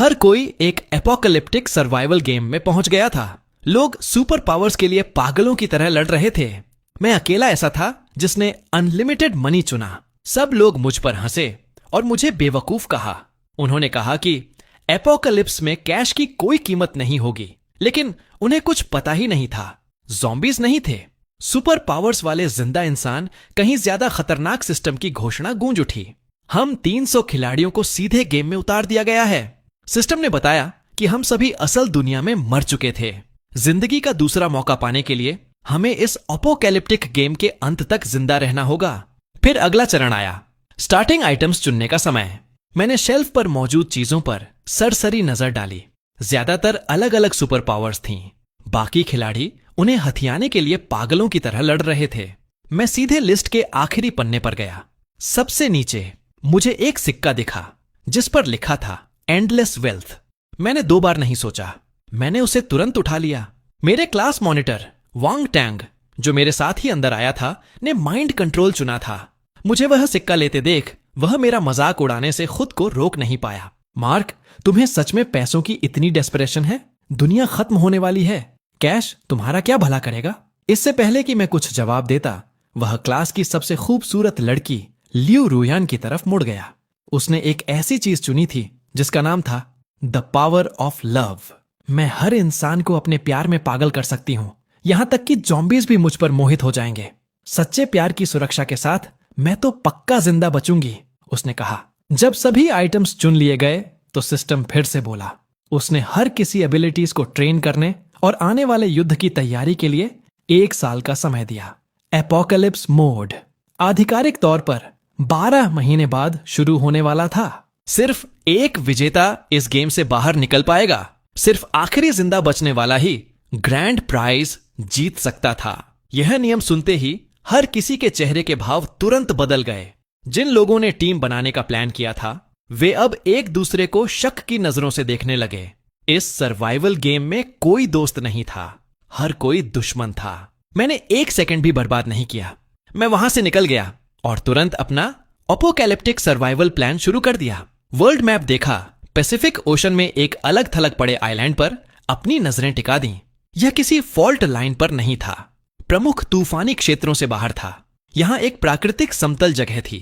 हर कोई एक apocalyptic survival game में पहुंच गया था। लोग सुपर पावर्स के लिए पागलों की तरह लड़ रहे थे। मैं अकेला ऐसा था जिसने अनलिमिटेड मनी चुना। सब लोग मुझ पर हंसे और मुझे बेवकूफ कहा। उन्होंने कहा कि एपोकलिप्स में कैश की कोई कीमत नहीं होगी, लेकिन उन्हें कुछ पता ही नहीं था। ज़ॉम्बीज नहीं थे, सुपर पावर्स वाले जिंदा इंसान कहीं ज्यादा खतरनाक सिस्टम की घोषणा गूंज उठी। हम 300 खिलाड़ियों को सीधे गेम में उतार दिया गया है। सिस्टम ने बताया कि हम सभी असल दुनिया में मर चुके थे। जिंदगी का दूसरा मौका पाने के लिए हमें इस अपोकैलिप्टिक गेम के अंत तक जिंदा रहना होगा। फिर अगला चरण आया, स्टार्टिंग आइटम्स चुनने का समय। मैंने शेल्फ पर मौजूद चीजों पर सरसरी नजर डाली। ज्यादातर अलग अलग सुपर पावर्स थीं। बाकी खिलाड़ी उन्हें हथियाने के लिए पागलों की तरह लड़ रहे थे। मैं सीधे लिस्ट के आखिरी पन्ने पर गया। सबसे नीचे मुझे एक सिक्का दिखा जिस पर लिखा था एंडलेस वेल्थ। मैंने 2 बार नहीं सोचा, मैंने उसे तुरंत उठा लिया। मेरे क्लास मॉनिटर वांग टैंग, जो मेरे साथ ही अंदर आया था, ने माइंड कंट्रोल चुना था। मुझे वह सिक्का लेते देख वह मेरा मजाक उड़ाने से खुद को रोक नहीं पाया। मार्क, तुम्हें सच में पैसों की इतनी डेस्परेशन है? दुनिया खत्म होने वाली है। कैश तुम्हारा क्या भला करेगा? इससे पहले कि मैं कुछ जवाब देता, वह क्लास की सबसे खूबसूरत लड़की लियू रुयान की तरफ मुड़ गया। उसने एक ऐसी चीज चुनी थी जिसका नाम था द पावर ऑफ लव। मैं हर इंसान को अपने प्यार में पागल कर सकती हूं, यहां तक कि ज़ॉम्बीज भी मुझ पर मोहित हो जाएंगे। सच्चे प्यार की सुरक्षा के साथ मैं तो पक्का जिंदा बचूंगी, उसने कहा। जब सभी आइटम्स चुन लिए गए तो सिस्टम फिर से बोला। उसने हर किसी एबिलिटीज को ट्रेन करने और आने वाले युद्ध की तैयारी के लिए 1 साल का समय दिया। एपोकलिप्स मोड आधिकारिक तौर पर 12 महीने बाद शुरू होने वाला था। सिर्फ एक विजेता इस गेम से बाहर निकल पाएगा। सिर्फ आखिरी जिंदा बचने वाला ही ग्रैंड प्राइज जीत सकता था। यह नियम सुनते ही हर किसी के चेहरे के भाव तुरंत बदल गए। जिन लोगों ने टीम बनाने का प्लान किया था, वे अब एक दूसरे को शक की नजरों से देखने लगे। इस सर्वाइवल गेम में कोई दोस्त नहीं था, हर कोई दुश्मन था। मैंने 1 सेकंड भी बर्बाद नहीं किया। मैं वहां से निकल गया और तुरंत अपना अपोकैलिप्टिक सर्वाइवल प्लान शुरू कर दिया। वर्ल्ड मैप देखा। पैसिफिक ओशन में एक अलग थलग पड़े आइलैंड पर अपनी नजरें टिका दी। यह किसी फॉल्ट लाइन पर नहीं था, प्रमुख तूफानी क्षेत्रों से बाहर था। यहां एक प्राकृतिक समतल जगह थी,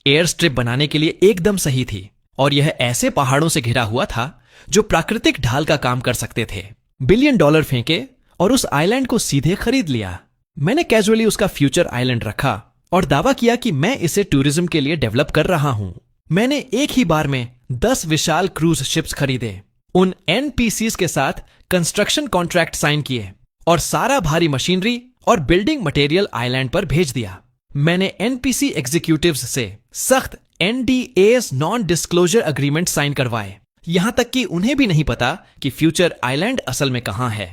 एयर स्ट्रिप बनाने के लिए एकदम सही थी, और यह ऐसे पहाड़ों से घिरा हुआ था जो प्राकृतिक ढाल का काम कर सकते थे। $1 बिलियन फेंके और उस आइलैंड को सीधे खरीद लिया। मैंने कैजुअली उसका फ्यूचर आइलैंड रखा और दावा किया कि मैं इसे टूरिज्म के लिए डेवलप कर रहा हूं। मैंने एक ही बार में 10 विशाल क्रूज शिप्स खरीदे, उन एनपीसीज के साथ कंस्ट्रक्शन कॉन्ट्रैक्ट साइन किए और सारा भारी मशीनरी और बिल्डिंग मटेरियल आइलैंड पर भेज दिया। मैंने एनपीसी एग्जीक्यूटिव्स से सख्त NDAs non disclosure agreement sign करवाए, यहां तक कि उन्हें भी नहीं पता कि फ्यूचर आइलैंड असल में कहां है।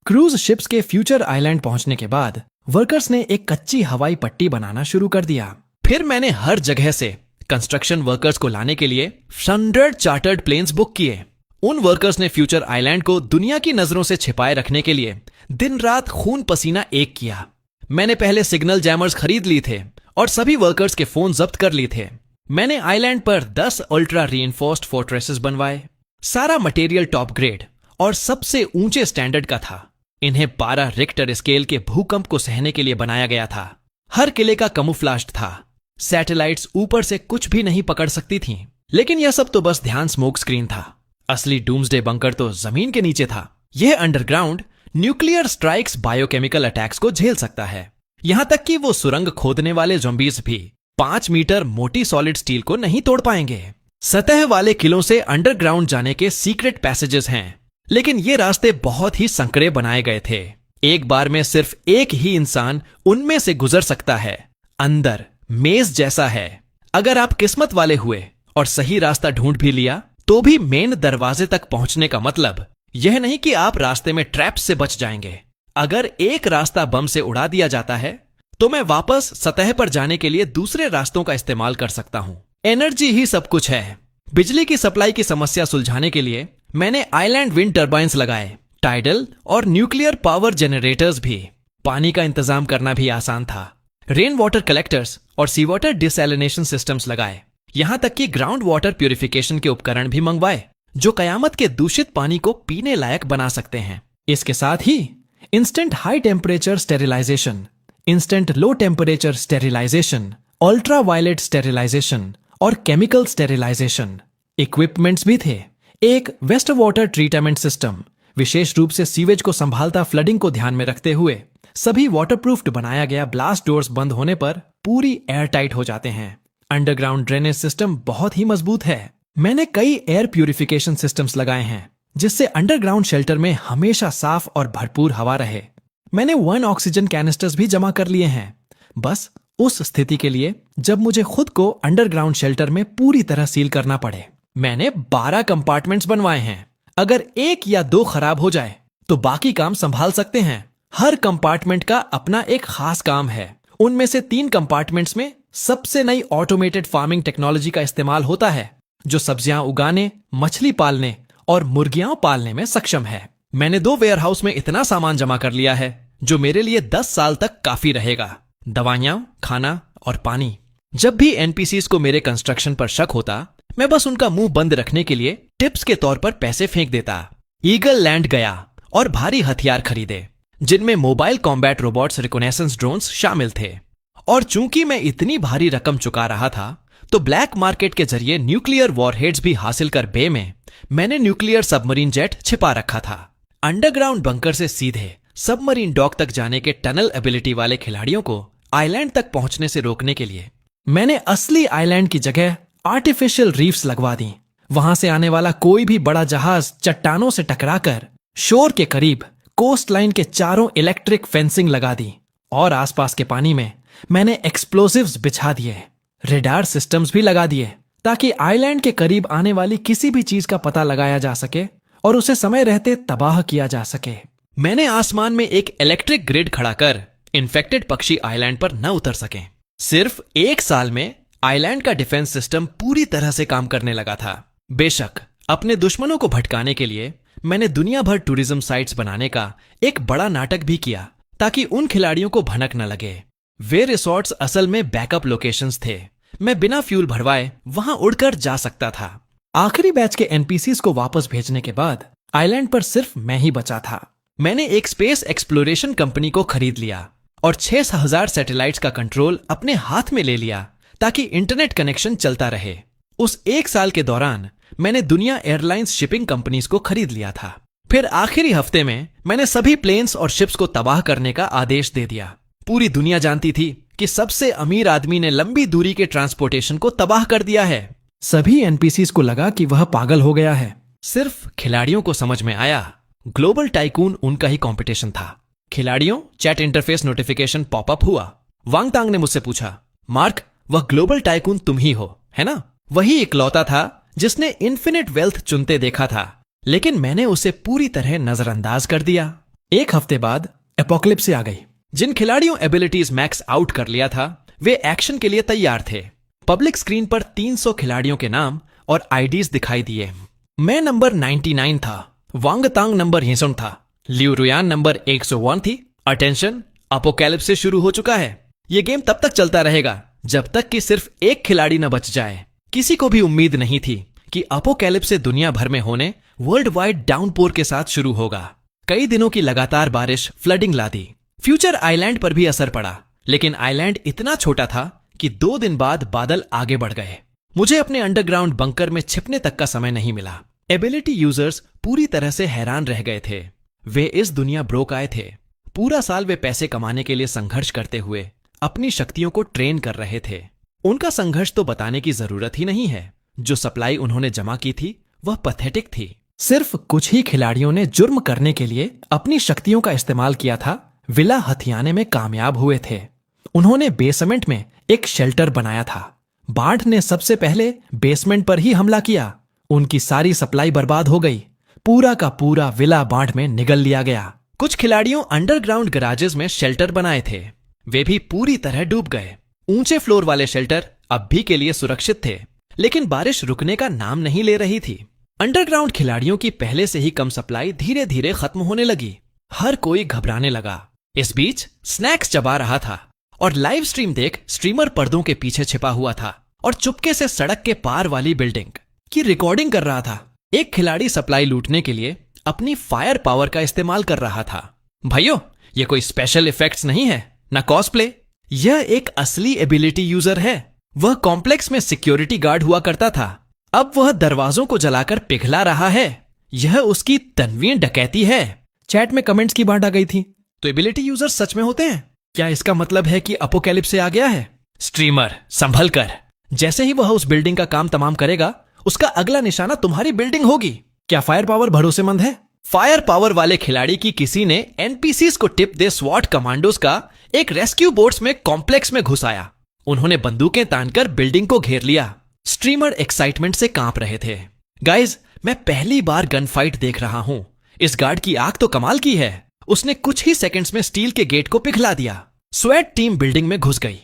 क्रूज शिप्स के फ्यूचर आइलैंड पहुंचने के बाद वर्कर्स ने एक कच्ची हवाई पट्टी बनाना शुरू कर दिया। फिर मैंने हर जगह से कंस्ट्रक्शन वर्कर्स को लाने के लिए 100 चार्टर्ड प्लेन्स बुक किए। उन वर्कर्स ने फ्यूचर आइलैंड को दुनिया की नजरों से छिपाए रखने के लिए दिन रात खून पसीना एक किया। मैंने पहले सिग्नल जैमर्स खरीद ली थे और सभी वर्कर्स के फोन जब्त कर लिए थे। मैंने आइलैंड पर 10 अल्ट्रा रीइंफोर्स्ड फोर्ट्रेसेस बनवाए। सारा मटेरियल टॉप ग्रेड और सबसे ऊंचे स्टैंडर्ड का था। इन्हें 12 रिक्टर स्केल के भूकंप को सहने के लिए बनाया गया था। हर किले का कमुफ्लाज्ड था। सैटेलाइट्स ऊपर से कुछ भी नहीं पकड़ सकती थीं। लेकिन यह सब तो बस ध्यान स्मोक स्क्रीन था। असली डूम्सडे बंकर तो जमीन के नीचे था। यह underground nuclear strikes biochemical attacks को झेल सकता है। यहां तक कि वो सुरंग खोदने वाले ज़ॉम्बीज भी 5 मीटर मोटी सॉलिड स्टील को नहीं तोड़ पाएंगे। सतह वाले किलों से अंडरग्राउंड जाने के सीक्रेट पैसेजेस हैं, लेकिन ये रास्ते बहुत ही संकरे बनाए गए थे। एक बार में सिर्फ एक ही इंसान उनमें से गुजर सकता है। अंदर मेज जैसा है। अगर आप किस्मत वाले हुए और सही रास्ता ढूंढ भी लिया, तो भी मेन दरवाजे तक पहुंचने का मतलब यह नहीं कि आप रास्ते में ट्रैप से बच जाएंगे। अगर एक रास्ता बम से उड़ा दिया जाता है, तो मैं वापस सतह पर जाने के लिए दूसरे रास्तों का इस्तेमाल कर सकता हूं। एनर्जी ही सब कुछ है। बिजली की सप्लाई की समस्या सुलझाने के लिए मैंने आइलैंड विंड टर्बाइंस लगाए, टाइडल और न्यूक्लियर पावर जनरेटर्स भी। पानी का इंतजाम करना भी आसान था। रेन वाटर कलेक्टर्स और सी वाटर डिसैलिनेशन सिस्टम्स लगाए। यहां तक कि ग्राउंड वाटर प्यूरिफिकेशन के उपकरण भी मंगवाए। जो कयामत के दूषित पानी को पीने लायक बना सकते हैं। इसके साथ ही instant high temperature sterilisation, instant low temperature sterilisation, ultra violet sterilisation और केमिकल स्टेरिलाइजेशन इक्विपमेंट्स भी थे। एक वेस्ट वाटर ट्रीटमेंट सिस्टम, विशेष रूप से सीवेज को संभालता फ्लडिंग को ध्यान में रखते हुए सभी वाटरप्रूफ्ड बनाया गया ब्लास्ट डोर्स बंद होने पर पूरी एयर टाइट हो जाते हैं। अंडरग्राउंड ड्रेनेज सिस्टम बहुत ही मजबूत है। मैंने कई एयर प्यूरिफिकेशन सिस्टम्स लगाए हैं जिससे अंडरग्राउंड शेल्टर में हमेशा साफ और भरपूर हवा रहे। मैंने 1 ऑक्सीजन कैनिस्टर्स भी जमा कर लिए हैं, बस उस स्थिति के लिए जब मुझे खुद को अंडरग्राउंड शेल्टर में पूरी तरह सील करना पड़े। मैंने 12 कंपार्टमेंट्स बनवाए हैं। अगर 1 या 2 खराब हो जाए तो बाकी काम संभाल सकते हैं। हर कंपार्टमेंट का अपना एक खास काम है। उनमें से 3 कंपार्टमेंट्स में सबसे नई ऑटोमेटेड फार्मिंग टेक्नोलॉजी का इस्तेमाल होता है जो सब्जियां उगाने, मछली पालने और मुर्गियां पालने में सक्षम है। मैंने 2 वेयरहाउस में इतना सामान जमा कर लिया है जो मेरे लिए 10 साल तक काफी रहेगा। दवाइयां, खाना और पानी। जब भी एनपीसीज को मेरे कंस्ट्रक्शन पर शक होता, मैं बस उनका मुंह बंद रखने के लिए टिप्स के तौर पर पैसे फेंक देता। ईगल लैंड गया और भारी हथियार खरीदे जिनमें mobile combat robots reconnaissance drones शामिल थे। और चूंकि मैं इतनी भारी रकम चुका रहा था तो ब्लैक मार्केट के जरिए न्यूक्लियर वॉरहेड्स भी हासिल कर बे में मैंने न्यूक्लियर सबमरीन जेट छिपा रखा था। अंडरग्राउंड बंकर से सीधे सबमरीन डॉक तक जाने के टनल एबिलिटी वाले खिलाड़ियों को आइलैंड तक पहुंचने से रोकने के लिए मैंने असली आइलैंड की जगह आर्टिफिशियल रीफ्स लगवा दी। वहां से आने वाला कोई भी बड़ा जहाज चट्टानों से टकराकर शोर के करीब कोस्ट लाइन के चारों इलेक्ट्रिक फेंसिंग लगा दी और आसपास के पानी में मैंने एक्सप्लोसिव्स बिछा दिए। रेडार सिस्टम्स भी लगा दिए ताकि आइलैंड के करीब आने वाली किसी भी चीज का पता लगाया जा सके और उसे समय रहते तबाह किया जा सके। मैंने आसमान में एक इलेक्ट्रिक ग्रिड खड़ा कर इन्फेक्टेड पक्षी आइलैंड पर न उतर सके। सिर्फ 1 साल में आइलैंड का डिफेंस सिस्टम पूरी तरह से काम करने लगा था। बेशक अपने दुश्मनों को भटकाने के लिए मैंने दुनिया भर टूरिज्म साइट्स बनाने का एक बड़ा नाटक भी किया ताकि उन खिलाड़ियों को भनक न लगे। वे रिसोर्ट्स असल में बैकअप लोकेशंस थे। मैं बिना फ्यूल भरवाए वहां उड़कर जा सकता था। आखिरी बैच के एनपीसीज को वापस भेजने के बाद आइलैंड पर सिर्फ मैं ही बचा था। मैंने एक स्पेस एक्सप्लोरेशन कंपनी को खरीद लिया और 6000 सैटेलाइट्स का कंट्रोल अपने हाथ में ले लिया ताकि इंटरनेट कनेक्शन चलता रहे। उस 1 साल के दौरान मैंने दुनिया एयरलाइंस शिपिंग कंपनीज को खरीद लिया था। फिर आखिरी हफ्ते में मैंने सभी प्लेन्स और शिप्स को तबाह करने का आदेश दे दिया। पूरी दुनिया जानती थी कि सबसे अमीर आदमी ने लंबी दूरी के ट्रांसपोर्टेशन को तबाह कर दिया है। सभी एनपीसीज को लगा कि वह पागल हो गया है। सिर्फ खिलाड़ियों को समझ में आया ग्लोबल टाइकून उनका ही कंपटीशन था। खिलाड़ियों, चैट इंटरफेस नोटिफिकेशन पॉपअप हुआ। वांग तांग ने मुझसे पूछा, मार्क, वह ग्लोबल टाइकून तुम ही हो, है ना? वही इकलौता था जिसने इन्फिनिट वेल्थ चुनते देखा था, लेकिन मैंने उसे पूरी तरह नजरअंदाज कर दिया। 1 हफ्ते बाद एपोकलिप्स आ गई। जिन खिलाड़ियों एबिलिटीज मैक्स आउट कर लिया था वे एक्शन के लिए तैयार थे। पब्लिक स्क्रीन पर 300 खिलाड़ियों के नाम और आईडीज दिखाई दिए। मैं नंबर 99 था। वांग तांग नंबर 61 था। लिu रुयान नंबर 101 थी। अटेंशन, अपोकैलिप्सिस शुरू हो चुका है। ये गेम तब तक चलता रहेगा जब तक कि सिर्फ एक खिलाड़ी न बच जाए। किसी को भी उम्मीद नहीं थी कि अपोकैलिप्सिस दुनिया भर में होने वर्ल्ड वाइड डाउनपोर के साथ शुरू होगा। कई दिनों की लगातार बारिश फ्लडिंग ला दी। फ्यूचर आइलैंड पर भी असर पड़ा, लेकिन आइलैंड इतना छोटा था कि 2 दिन बाद बादल आगे बढ़ गए। मुझे अपने अंडरग्राउंड बंकर में छिपने तक का समय नहीं मिला। एबिलिटी यूजर्स पूरी तरह से हैरान रह गए थे। वे इस दुनिया ब्रोक आए थे। पूरा साल वे पैसे कमाने के लिए संघर्ष करते हुए अपनी शक्तियों को ट्रेन कर रहे थे। उनका संघर्ष तो बताने की जरूरत ही नहीं है। जो सप्लाई उन्होंने जमा की थी वह पैथेटिक थी। सिर्फ कुछ ही खिलाड़ियों ने जुर्म करने के लिए अपनी शक्तियों का इस्तेमाल किया था, विला हथियाने में कामयाब हुए थे। उन्होंने बेसमेंट में एक शेल्टर बनाया था। बाढ़ ने सबसे पहले बेसमेंट पर ही हमला किया। उनकी सारी सप्लाई बर्बाद हो गई। पूरा का पूरा विला बाढ़ में निगल लिया गया। कुछ खिलाड़ियों अंडरग्राउंड गराजेस में शेल्टर बनाए थे। वे भी पूरी तरह डूब गए। ऊंचे फ्लोर वाले शेल्टर अब भी के लिए सुरक्षित थे, लेकिन बारिश रुकने का नाम नहीं ले रही थी। अंडरग्राउंड खिलाड़ियों की पहले से ही कम सप्लाई धीरे धीरे खत्म होने लगी। हर कोई घबराने लगा। इस बीच स्नैक्स चबा रहा था और लाइव स्ट्रीम देख स्ट्रीमर पर्दों के पीछे छिपा हुआ था और चुपके से सड़क के पार वाली बिल्डिंग की रिकॉर्डिंग कर रहा था। एक खिलाड़ी सप्लाई लूटने के लिए अपनी फायर पावर का इस्तेमाल कर रहा था। भाइयों, ये कोई स्पेशल इफेक्ट्स नहीं है, ना कॉस्प्ले। यह एक असली एबिलिटी यूजर है। वह कॉम्प्लेक्स में सिक्योरिटी गार्ड हुआ करता था। अब वह दरवाजों को जलाकर पिघला रहा है। यह उसकी तनवीर डकैती है। चैट में कमेंट्स की बाढ़ आ गई थी। तो एबिलिटी यूजर सच में होते हैं क्या? इसका मतलब है कि अपोकैलिप्स से आ गया है? स्ट्रीमर संभल कर। जैसे ही वह उस बिल्डिंग का काम तमाम करेगा, उसका अगला निशाना तुम्हारी बिल्डिंग होगी। क्या फायर पावर भरोसेमंद है? फायर पावर वाले खिलाड़ी की किसी ने एनपीसीज को टिप दे स्वॉट कमांडोज का एक रेस्क्यू बोट्स में कॉम्प्लेक्स में घुस आया। उन्होंने बंदूकें तानकर बिल्डिंग को घेर लिया। स्ट्रीमर एक्साइटमेंट से कांप रहे थे। गाइज, मैं पहली बार गन फाइट देख रहा हूं। इस गार्ड की आंख तो कमाल की है। उसने कुछ ही सेकंड्स में स्टील के गेट को पिघला दिया। स्वेट टीम बिल्डिंग में घुस गई।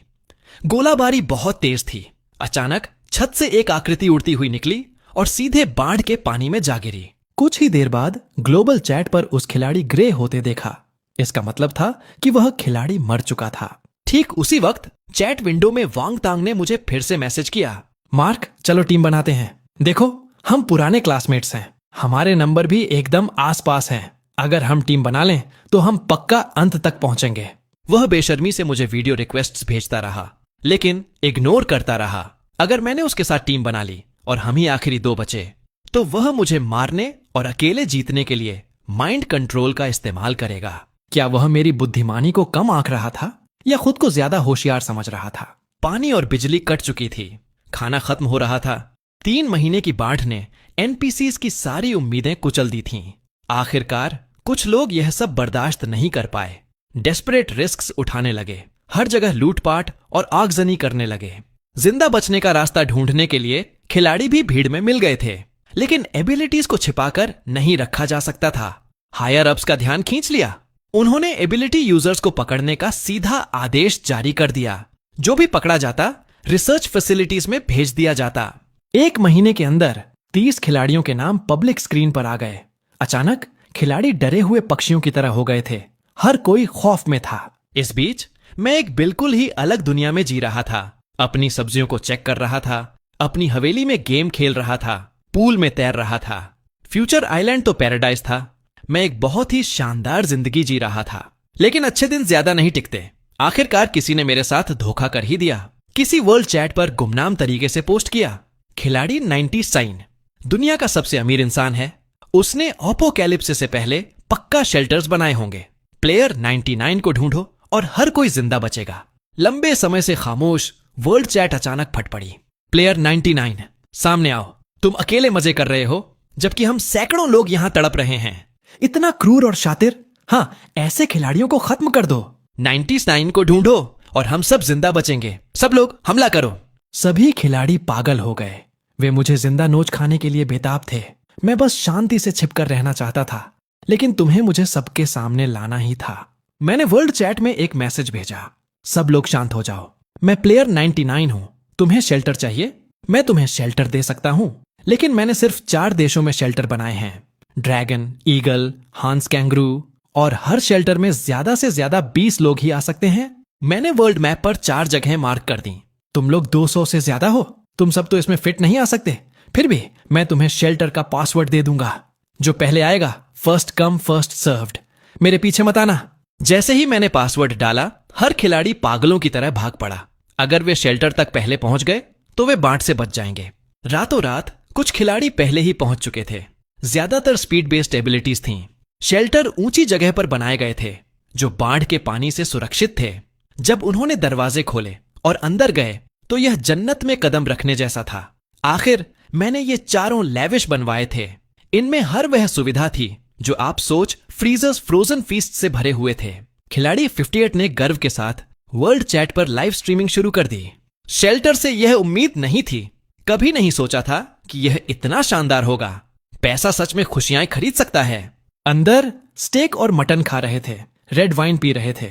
गोलाबारी बहुत तेज थी। अचानक छत से एक आकृति उड़ती हुई निकली और सीधे बाढ़ के पानी में जा गिरी। कुछ ही देर बाद ग्लोबल चैट पर उस खिलाड़ी ग्रे होते देखा। इसका मतलब था कि वह खिलाड़ी मर चुका था। ठीक उसी वक्त चैट विंडो में वांग तांग ने मुझे फिर से मैसेज किया, मार्क, चलो टीम बनाते हैं। देखो, हम पुराने क्लासमेट्स हैं। हमारे नंबर भी एकदम आसपास हैं। अगर हम टीम बना लें तो हम पक्का अंत तक पहुंचेंगे। वह बेशर्मी से मुझे वीडियो रिक्वेस्ट्स भेजता रहा, लेकिन इग्नोर करता रहा। अगर मैंने उसके साथ टीम बना ली और हम ही आखिरी दो बचे, तो वह मुझे मारने और अकेले जीतने के लिए माइंड कंट्रोल का इस्तेमाल करेगा। क्या वह मेरी बुद्धिमानी को कम आंक रहा था या खुद को ज्यादा होशियार समझ रहा था? पानी और बिजली कट चुकी थी। खाना खत्म हो रहा था। 3 महीने की बाढ़ ने एनपीसीज की सारी उम्मीदें कुचल दी थीं। आखिरकार कुछ लोग यह सब बर्दाश्त नहीं कर पाए। डेस्परेट रिस्क्स उठाने लगे। हर जगह लूटपाट और आगजनी करने लगे। जिंदा बचने का रास्ता ढूंढने के लिए खिलाड़ी भी भीड़ में मिल गए थे, लेकिन एबिलिटीज को छिपाकर नहीं रखा जा सकता था। हायर अप्स का ध्यान खींच लिया। उन्होंने एबिलिटी यूजर्स को पकड़ने का सीधा आदेश जारी कर दिया। जो भी पकड़ा जाता, रिसर्च फैसिलिटीज में भेज दिया जाता। 1 महीने के अंदर 30 खिलाड़ियों के नाम पब्लिक स्क्रीन पर आ गए। अचानक खिलाड़ी डरे हुए पक्षियों की तरह हो गए थे। हर कोई खौफ में था। इस बीच मैं एक बिल्कुल ही अलग दुनिया में जी रहा था। अपनी सब्जियों को चेक कर रहा था, अपनी हवेली में गेम खेल रहा था, पूल में तैर रहा था। फ्यूचर आइलैंड तो पैराडाइज था। मैं एक बहुत ही शानदार जिंदगी जी रहा था। लेकिन अच्छे दिन ज्यादा नहीं टिकते। आखिरकार किसी ने मेरे साथ धोखा कर ही दिया। किसी वर्ल्ड चैट पर गुमनाम तरीके से पोस्ट किया, खिलाड़ी 90 साइन दुनिया का सबसे अमीर इंसान है। उसने अपोकैलिप्सिस से पहले पक्का शेल्टर्स बनाए होंगे। प्लेयर 99 को ढूंढो और हर कोई जिंदा बचेगा। लंबे समय से खामोश वर्ल्ड चैट अचानक फट पड़ी। प्लेयर 99, सामने आओ। तुम अकेले मजे कर रहे हो, जबकि हम सैकड़ों लोग यहां तड़प रहे हैं। इतना क्रूर और शातिर। हाँ, ऐसे खिलाड़ियों को खत्म कर दो। 99 को ढूंढो और हम सब जिंदा बचेंगे। सब लोग हमला करो। सभी खिलाड़ी पागल हो गए। वे मुझे जिंदा नोच खाने के लिए बेताब थे। मैं बस शांति से छिपकर रहना चाहता था, लेकिन तुम्हें मुझे सबके सामने लाना ही था। मैंने वर्ल्ड चैट में एक मैसेज भेजा, सब लोग शांत हो जाओ। मैं प्लेयर 99 हूं। तुम्हें शेल्टर चाहिए? मैं तुम्हें शेल्टर दे सकता हूं, लेकिन मैंने सिर्फ 4 देशों में शेल्टर बनाए हैं, ड्रैगन, ईगल, हांस कैंगरू, और हर शेल्टर में ज्यादा से ज्यादा 20 लोग ही आ सकते हैं। मैंने वर्ल्ड मैप पर 4 जगहें मार्क कर दी। तुम लोग 200 से ज्यादा हो। तुम सब तो इसमें फिट नहीं आ सकते। फिर भी मैं तुम्हें शेल्टर का पासवर्ड दे दूंगा। जो पहले आएगा, फर्स्ट कम फर्स्ट सर्व्ड। मेरे पीछे मत आना। जैसे ही मैंने पासवर्ड डाला, हर खिलाड़ी पागलों की तरह भाग पड़ा। अगर वे शेल्टर तक पहले पहुंच गए तो वे बाढ़ से बच जाएंगे। रातों रात कुछ खिलाड़ी पहले ही पहुंच चुके थे। ज्यादातर स्पीड बेस्ड एबिलिटीज थीं। शेल्टर ऊंची जगह पर बनाए गए थे जो बाढ़ के पानी से सुरक्षित थे। जब उन्होंने दरवाजे खोले और अंदर गए तो यह जन्नत में कदम रखने जैसा था। आखिर मैंने ये चारों लेविश बनवाए थे। इनमें हर वह सुविधा थी जो आप सोच फ्रीजर्स फ्रोजन फीस्ट से भरे हुए थे। खिलाड़ी 58 ने गर्व के साथ वर्ल्ड चैट पर लाइव स्ट्रीमिंग शुरू कर दी। शेल्टर से यह उम्मीद नहीं थी। कभी नहीं सोचा था कि यह इतना शानदार होगा। पैसा सच में खुशियां खरीद सकता है। अंदर स्टेक और मटन खा रहे थे, रेड वाइन पी रहे थे।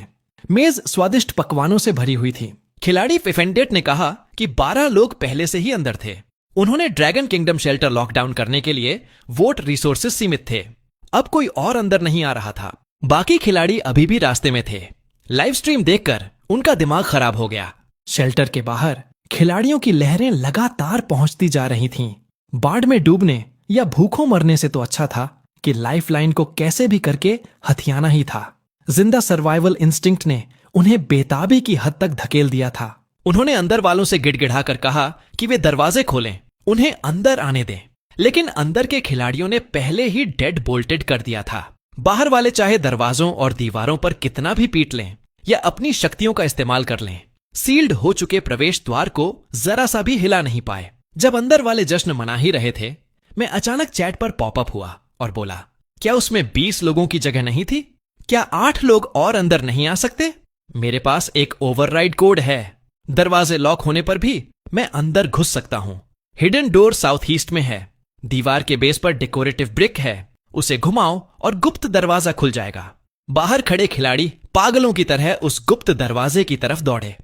मेज स्वादिष्ट पकवानों से भरी हुई थी। खिलाड़ी 58 ने कहा कि 12 लोग पहले से ही अंदर थे। उन्होंने ड्रैगन किंगडम शेल्टर लॉकडाउन करने के लिए वोट रिसोर्सेज सीमित थे। अब कोई और अंदर नहीं आ रहा था। बाकी खिलाड़ी अभी भी रास्ते में थे। लाइव स्ट्रीम देखकर उनका दिमाग खराब हो गया। शेल्टर के बाहर खिलाड़ियों की लहरें लगातार पहुंचती जा रही थीं। बाढ़ में डूबने या भूखों मरने से तो अच्छा था कि लाइफलाइन को कैसे भी करके हथियाना ही था। जिंदा सर्वाइवल इंस्टिंक्ट ने उन्हें बेताबी की हद तक धकेल दिया था। उन्होंने अंदर वालों से गिड़गिड़ा कर कहा कि वे दरवाजे खोलें, उन्हें अंदर आने दें। लेकिन अंदर के खिलाड़ियों ने पहले ही डेड बोल्टेड कर दिया था। बाहर वाले चाहे दरवाजों और दीवारों पर कितना भी पीट लें या अपनी शक्तियों का इस्तेमाल कर लें, सील्ड हो चुके प्रवेश द्वार को जरा सा भी हिला नहीं पाए। जब अंदर वाले जश्न मना ही रहे थे, मैं अचानक चैट पर पॉपअप हुआ और बोला, क्या उसमें 20 लोगों की जगह नहीं थी? क्या 8 लोग और अंदर नहीं आ सकते? मेरे पास एक ओवरराइड कोड है। दरवाजे लॉक होने पर भी मैं अंदर घुस सकता हूं। हिडन डोर साउथ ईस्ट में है। दीवार के बेस पर डेकोरेटिव ब्रिक है, उसे घुमाओ और गुप्त दरवाजा खुल जाएगा। बाहर खड़े खिलाड़ी पागलों की तरह उस गुप्त दरवाजे की तरफ दौड़े।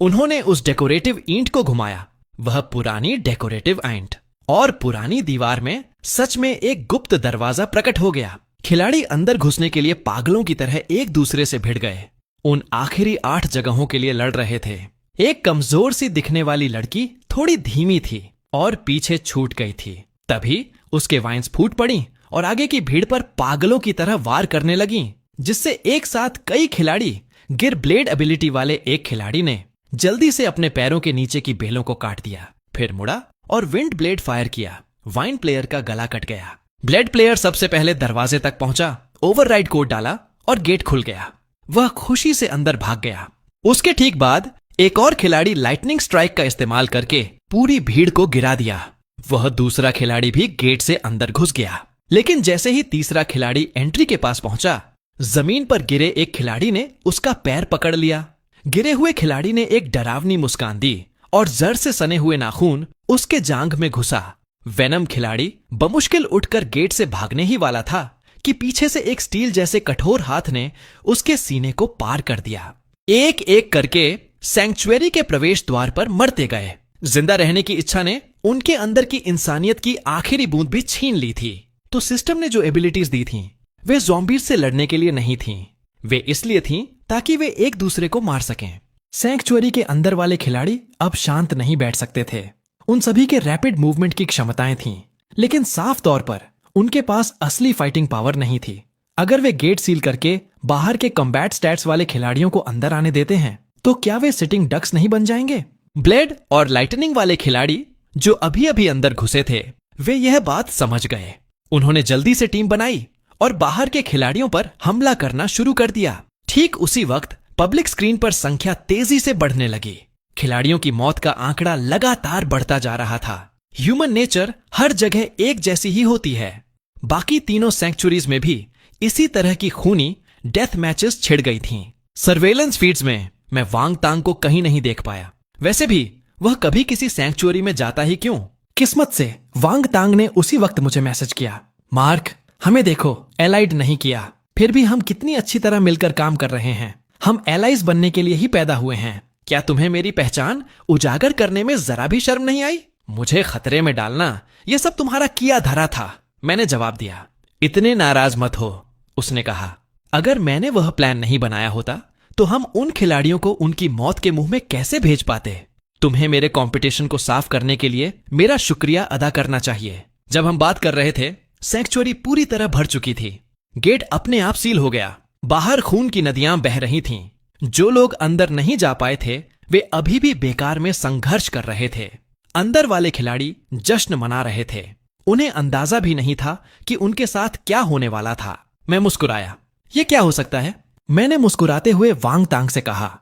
उन्होंने उस डेकोरेटिव ईंट को घुमाया, वह पुरानी डेकोरेटिव ईंट, और पुरानी दीवार में सच में एक गुप्त दरवाजा प्रकट हो गया। खिलाड़ी अंदर घुसने के लिए पागलों की तरह एक दूसरे से भिड़ गए। उन आखिरी 8 जगहों के लिए लड़ रहे थे। एक कमजोर सी दिखने वाली लड़की थोड़ी धीमी थी और पीछे छूट गई थी। तभी उसके वाइन्स फूट पड़ी और आगे की भीड़ पर पागलों की तरह वार करने लगी, जिससे एक साथ कई खिलाड़ी गिर ब्लेड एबिलिटी वाले एक खिलाड़ी ने जल्दी से अपने पैरों के नीचे की बेलों को काट दिया, फिर मुड़ा और विंड ब्लेड फायर किया। वाइन प्लेयर का गला कट गया। ब्लेड प्लेयर सबसे पहले दरवाजे तक पहुंचा, ओवरराइड कोड डाला और गेट खुल गया। वह खुशी से अंदर भाग गया। उसके ठीक बाद एक और खिलाड़ी लाइटनिंग स्ट्राइक का इस्तेमाल करके पूरी भीड़ को गिरा दिया। वह दूसरा खिलाड़ी भी गेट से अंदर घुस गया। लेकिन जैसे ही तीसरा खिलाड़ी एंट्री के पास पहुंचा, जमीन पर गिरे एक खिलाड़ी ने उसका पैर पकड़ लिया। गिरे हुए खिलाड़ी ने एक डरावनी मुस्कान दी और जड़ से सने हुए नाखून उसके जांघ में घुसा। वेनम खिलाड़ी बमुश्किल उठकर गेट से भागने ही वाला था कि पीछे से एक स्टील जैसे कठोर हाथ ने उसके सीने को पार कर दिया। एक एक करके सैंक्चुअरी के प्रवेश द्वार पर मरते गए। जिंदा रहने की इच्छा ने उनके अंदर की इंसानियत की आखिरी बूंद भी छीन ली थी। तो सिस्टम ने जो एबिलिटीज दी थीं, वे ज़ॉम्बीज से लड़ने के लिए नहीं थीं। वे इसलिए थीं ताकि वे एक दूसरे को मार सकें। सैंक्चुअरी के अंदर वाले खिलाड़ी अब शांत नहीं बैठ सकते थे। उन सभी के रैपिड मूवमेंट की क्षमताएं थीं, लेकिन साफ तौर पर उनके पास असली फाइटिंग पावर नहीं थी। अगर वे गेट सील करके बाहर के कॉम्बैट स्टैट्स वाले खिलाड़ियों को अंदर आने देते हैं, तो क्या वे सिटिंग डक्स नहीं बन जाएंगे? ब्लेड और लाइटनिंग वाले खिलाड़ी जो अभी अभी अंदर घुसे थे, वे यह बात समझ गए। उन्होंने जल्दी से टीम बनाई और बाहर के खिलाड़ियों पर हमला करना शुरू कर दिया। ठीक उसी वक्त पब्लिक स्क्रीन पर संख्या तेजी से बढ़ने लगी। खिलाड़ियों की मौत का आंकड़ा लगातार बढ़ता जा रहा था। ह्यूमन नेचर हर जगह एक जैसी ही होती है। बाकी तीनों सैंक्चुरीज में भी इसी तरह की खूनी डेथ मैचेस छिड़ गई थीं। सर्वेलेंस फीड्स में मैं वांग तांग को कहीं नहीं देख पाया। वैसे भी वह कभी किसी सैंक्चुअरी में जाता ही क्यों? किस्मत से वांग तांग ने उसी वक्त मुझे मैसेज किया, मार्क, हमें देखो, एलाइड नहीं किया, फिर भी हम कितनी अच्छी तरह मिलकर काम कर रहे हैं। हम एलाइज बनने के लिए ही पैदा हुए हैं। क्या तुम्हें मेरी पहचान उजागर करने में जरा भी शर्म नहीं आई? मुझे खतरे में डालना यह सब तुम्हारा किया धरा था। मैंने जवाब दिया। इतने नाराज मत हो, उसने कहा। अगर मैंने वह प्लान नहीं बनाया होता तो हम उन खिलाड़ियों को उनकी मौत के मुंह में कैसे भेज पाते? तुम्हें मेरे कंपटीशन को साफ करने के लिए मेरा शुक्रिया अदा करना चाहिए। जब हम बात कर रहे थे, सैंक्चुअरी पूरी तरह भर चुकी थी। गेट अपने आप सील हो गया। बाहर खून की नदियां बह रही थीं। जो लोग अंदर नहीं जा पाए थे, वे अभी भी बेकार में संघर्ष कर रहे थे। अंदर वाले खिलाड़ी जश्न मना रहे थे। उन्हें अंदाजा भी नहीं था कि उनके साथ क्या होने वाला था। मैं मुस्कुराया। यह क्या हो सकता है? मैंने मुस्कुराते हुए वांग तांग से कहा,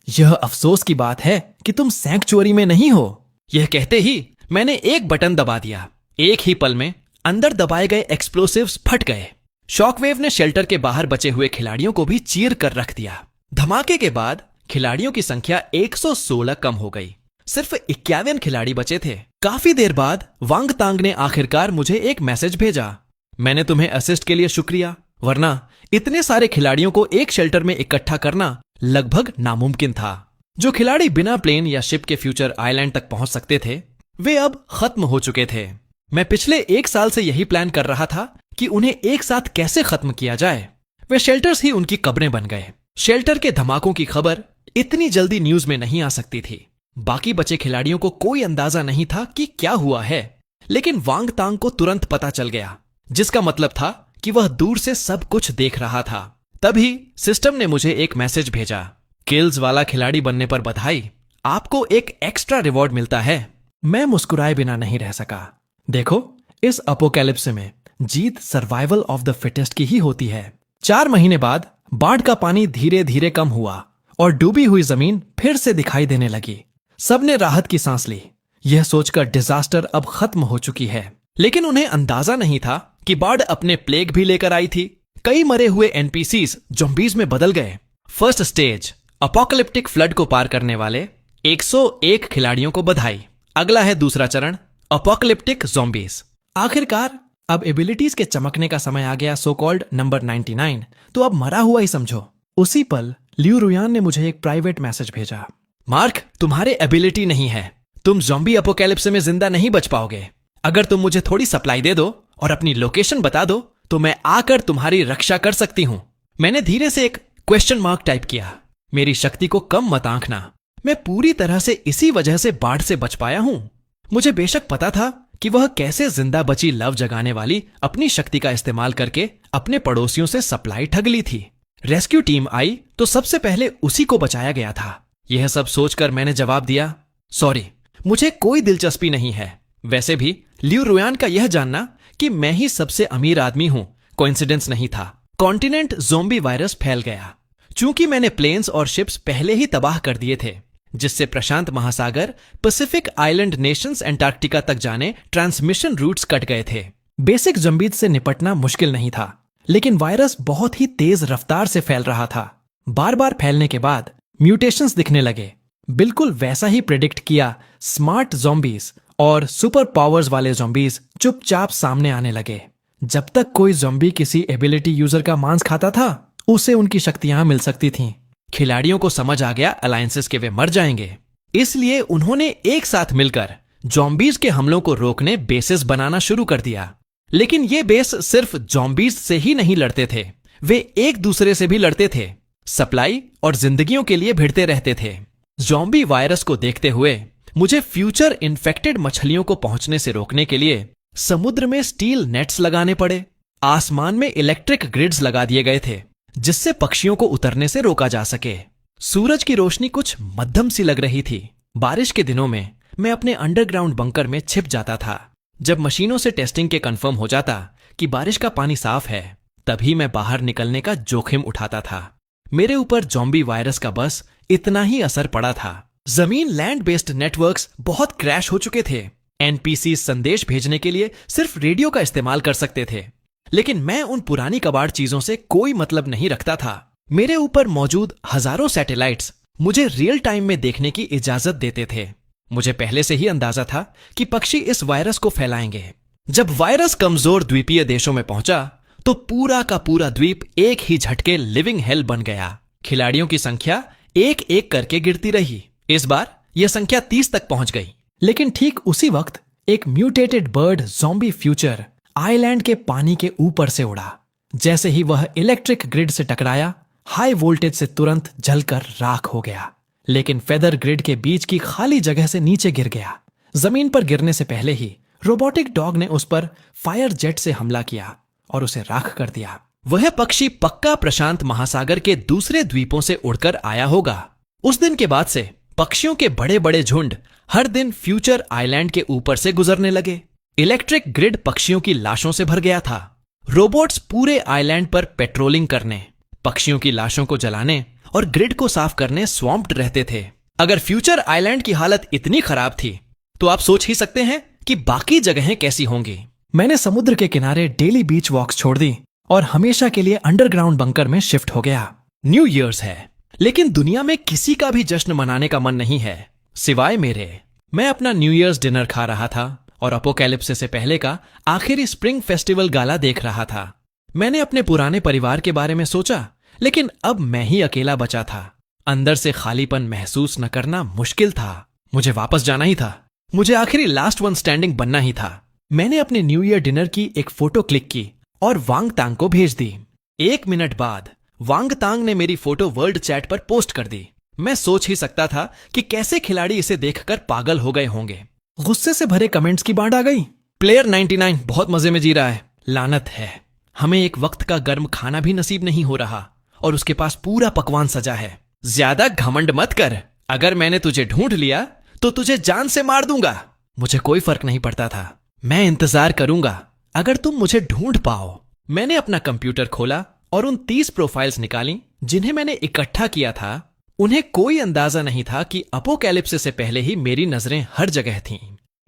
यह अफसोस की बात है कि तुम सैंक्चुअरी में नहीं हो। यह कहते ही मैंने एक बटन दबा दिया। एक ही पल में अंदर दबाए गए एक्सप्लोसिव्स फट गए। शॉकवेव ने शेल्टर के बाहर बचे हुए खिलाड़ियों को भी चीर कर रख दिया। धमाके के बाद खिलाड़ियों की संख्या 116 कम हो गई। सिर्फ 51 खिलाड़ी बचे थे। काफी देर बाद वांग तांग ने आखिरकार मुझे एक मैसेज भेजा, मैंने तुम्हें असिस्ट के लिए शुक्रिया, वरना इतने सारे खिलाड़ियों को एक शेल्टर में इकट्ठा करना लगभग नामुमकिन था। जो खिलाड़ी बिना प्लेन या शिप के फ्यूचर आइलैंड तक पहुंच सकते थे, वे अब खत्म हो चुके थे। मैं पिछले 1 साल से यही प्लान कर रहा था कि उन्हें एक साथ कैसे खत्म किया जाए। वे शेल्टर्स ही उनकी कब्रें बन गए। शेल्टर के धमाकों की खबर इतनी जल्दी न्यूज में नहीं आ सकती थी। बाकी बचे खिलाड़ियों को कोई अंदाजा नहीं था कि क्या हुआ है। लेकिन वांग तांग को तुरंत पता चल गया, जिसका मतलब था कि वह दूर से सब कुछ देख रहा था। तभी सिस्टम ने मुझे एक मैसेज भेजा, किल्स वाला खिलाड़ी बनने पर बधाई, आपको एक एक्स्ट्रा रिवॉर्ड मिलता है। मैं मुस्कुराए बिना नहीं रह सका। देखो, इस अपोकैलिप्स में जीत सर्वाइवल ऑफ द फिटेस्ट की ही होती है। 4 महीने बाद बाढ़ का पानी धीरे धीरे कम हुआ और डूबी हुई जमीन फिर से दिखाई देने लगी। सबने राहत की सांस ली, यह सोचकर डिजास्टर अब खत्म हो चुकी है। लेकिन उन्हें अंदाजा नहीं था कि बाढ़ अपने प्लेग भी लेकर आई थी। कई मरे हुए एनपीसीज ज़ॉम्बीज में बदल गए। फर्स्ट स्टेज अपोकैलिप्टिक फ्लड को पार करने वाले 101 खिलाड़ियों को बधाई। अगला है दूसरा चरण, अपोकैलिप्टिक ज़ॉम्बीज। आखिरकार अब एबिलिटीज के चमकने का समय आ गया, सो कॉल्ड नंबर 99। तो अब मरा हुआ ही समझो। उसी पल लियू रुयान ने मुझे एक प्राइवेट मैसेज भेजा, मार्क, तुम्हारे एबिलिटी नहीं है, तुम ज़ॉम्बी अपोकैलिप्स में जिंदा नहीं बच पाओगे। अगर तुम मुझे थोड़ी सप्लाई दे दो और अपनी लोकेशन बता दो तो मैं आकर तुम्हारी रक्षा कर सकती हूं। मैंने धीरे से एक क्वेश्चन मार्क टाइप किया। मेरी शक्ति को कम मत आंकना, मैं पूरी तरह से इसी वजह से बाढ़ से बच पाया हूं। मुझे बेशक पता था कि वह कैसे जिंदा बची लव जगाने वाली अपनी शक्ति का इस्तेमाल करके अपने पड़ोसियों से सप्लाई ठग ली थी। रेस्क्यू टीम आई तो सबसे पहले उसी को बचाया गया था। यह सब सोचकर मैंने जवाब दिया, सॉरी, मुझे कोई दिलचस्पी नहीं है। वैसे भी लियू रुयान का यह जानना कि मैं ही सबसे अमीर आदमी हूं कोइंसिडेंस नहीं था। कॉन्टिनेंट ज़ॉम्बी वायरस फैल गया। चूंकि मैंने प्लेन्स और शिप्स पहले ही तबाह कर दिए थे, जिससे प्रशांत महासागर, पैसिफिक आइलैंड नेशंस, अंटार्कटिका तक जाने ट्रांसमिशन रूट्स कट गए थे। बेसिक ज़ॉम्बीज से निपटना मुश्किल नहीं था, लेकिन वायरस बहुत ही तेज रफ्तार से फैल रहा था। बार बार फैलने के बाद म्यूटेशंस दिखने लगे। बिल्कुल वैसा ही प्रेडिक्ट किया स्मार्ट ज़ॉम्बीज और सुपर पावर्स वाले ज़ॉम्बीज चुपचाप सामने आने लगे। जब तक कोई ज़ॉम्बी किसी एबिलिटी यूजर का मांस खाता था, उसे उनकी शक्तियां मिल सकती थीं। खिलाड़ियों को समझ आ गया अलायंसेस के वे मर जाएंगे, इसलिए उन्होंने एक साथ मिलकर ज़ॉम्बीज के हमलों को रोकने बेसेस बनाना शुरू कर दिया। लेकिन ये बेस सिर्फ ज़ॉम्बीज से ही नहीं लड़ते थे, वे एक दूसरे से भी लड़ते थे, सप्लाई और जिंदगियों के लिए भिड़ते रहते थे। ज़ॉम्बी वायरस को देखते हुए मुझे फ्यूचर इन्फेक्टेड मछलियों को पहुंचने से रोकने के लिए समुद्र में स्टील नेट्स लगाने पड़े। आसमान में इलेक्ट्रिक ग्रिड्स लगा दिए गए थे, जिससे पक्षियों को उतरने से रोका जा सके। सूरज की रोशनी कुछ मध्यम सी लग रही थी। बारिश के दिनों में मैं अपने अंडरग्राउंड बंकर में छिप जाता था। जब मशीनों से टेस्टिंग के कंफर्म हो जाता कि बारिश का पानी साफ है, तभी मैं बाहर निकलने का जोखिम उठाता था। मेरे ऊपर ज़ॉम्बी वायरस का बस इतना ही असर पड़ा था। जमीन लैंड बेस्ड नेटवर्क्स बहुत क्रैश हो चुके थे। एनपीसी संदेश भेजने के लिए सिर्फ रेडियो का इस्तेमाल कर सकते थे, लेकिन मैं उन पुरानी कबाड़ चीजों से कोई मतलब नहीं रखता था। मेरे ऊपर मौजूद हजारों सैटेलाइट्स मुझे रियल टाइम में देखने की इजाजत देते थे। मुझे पहले से ही अंदाजा था कि पक्षी इस वायरस को फैलाएंगे। जब वायरस कमजोर द्वीपीय देशों में पहुंचा तो पूरा का पूरा द्वीप एक ही झटके लिविंग हेल बन गया। खिलाड़ियों की संख्या एक एक करके गिरती रही। इस बार यह संख्या 30 तक पहुंच गई। लेकिन ठीक उसी वक्त एक mutated bird zombie future island के पानी के ऊपर से उड़ा। जैसे ही वह इलेक्ट्रिक ग्रिड से टकराया, हाई वोल्टेज से तुरंत जलकर राख हो गया, लेकिन फेदर ग्रिड के बीच की खाली जगह से नीचे गिर गया। जमीन पर गिरने से पहले ही रोबोटिक डॉग ने उस पर फायर जेट से हमला किया और उसे राख कर दिया। वह पक्षी पक्का प्रशांत महासागर के दूसरे द्वीपों से उड़कर आया होगा। उस दिन के बाद से पक्षियों के बड़े बड़े झुंड हर दिन फ्यूचर आइलैंड के ऊपर से गुजरने लगे। इलेक्ट्रिक ग्रिड पक्षियों की लाशों से भर गया था। रोबोट्स पूरे आइलैंड पर पेट्रोलिंग करने, पक्षियों की लाशों को जलाने और ग्रिड को साफ करने स्वैम्प्ड रहते थे। अगर फ्यूचर आइलैंड की हालत इतनी खराब थी तो आप सोच ही सकते हैं कि बाकी जगहें कैसी होंगी। मैंने समुद्र के किनारे डेली बीच वॉक्स छोड़ दी और हमेशा के लिए अंडरग्राउंड बंकर में शिफ्ट हो गया। न्यू ईयर्स है, लेकिन दुनिया में किसी का भी जश्न मनाने का मन नहीं है सिवाय मेरे। मैं अपना न्यू ईयर्स डिनर खा रहा था और अपोकैलिप्सिस से पहले का आखिरी स्प्रिंग फेस्टिवल गाला देख रहा था। मैंने अपने पुराने परिवार के बारे में सोचा, लेकिन अब मैं ही अकेला बचा था। अंदर से खालीपन महसूस न करना मुश्किल था। मुझे वापस जाना ही था। मुझे आखिरी लास्ट वन स्टैंडिंग बनना ही था। मैंने अपने न्यू ईयर डिनर की एक फोटो क्लिक की और वांग तांग को भेज दी। 1 मिनट बाद वांग तांग ने मेरी फोटो वर्ल्ड चैट पर पोस्ट कर दी। मैं सोच ही सकता था कि कैसे खिलाड़ी इसे देखकर पागल हो गए होंगे। गुस्से से भरे कमेंट्स की बाढ़ आ गई। प्लेयर 99 बहुत मजे में जी रहा है। लानत है, हमें एक वक्त का गर्म खाना भी नसीब नहीं हो रहा और उसके पास पूरा पकवान सजा है। ज्यादा घमंड मत कर, अगर मैंने तुझे ढूंढ लिया तो तुझे जान से मार दूंगा। मुझे कोई फर्क नहीं पड़ता था, मैं इंतजार करूंगा अगर तुम मुझे ढूंढ पाओ। मैंने अपना कंप्यूटर खोला और उन 30 प्रोफाइल्स निकाली जिन्हें मैंने इकट्ठा किया था। उन्हें कोई अंदाजा नहीं था कि अपोकैलिप्सिस से पहले ही मेरी नजरें हर जगह थीं।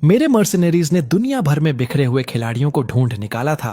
मेरे मर्सिनरीज ने दुनिया भर में बिखरे हुए खिलाड़ियों को ढूंढ निकाला था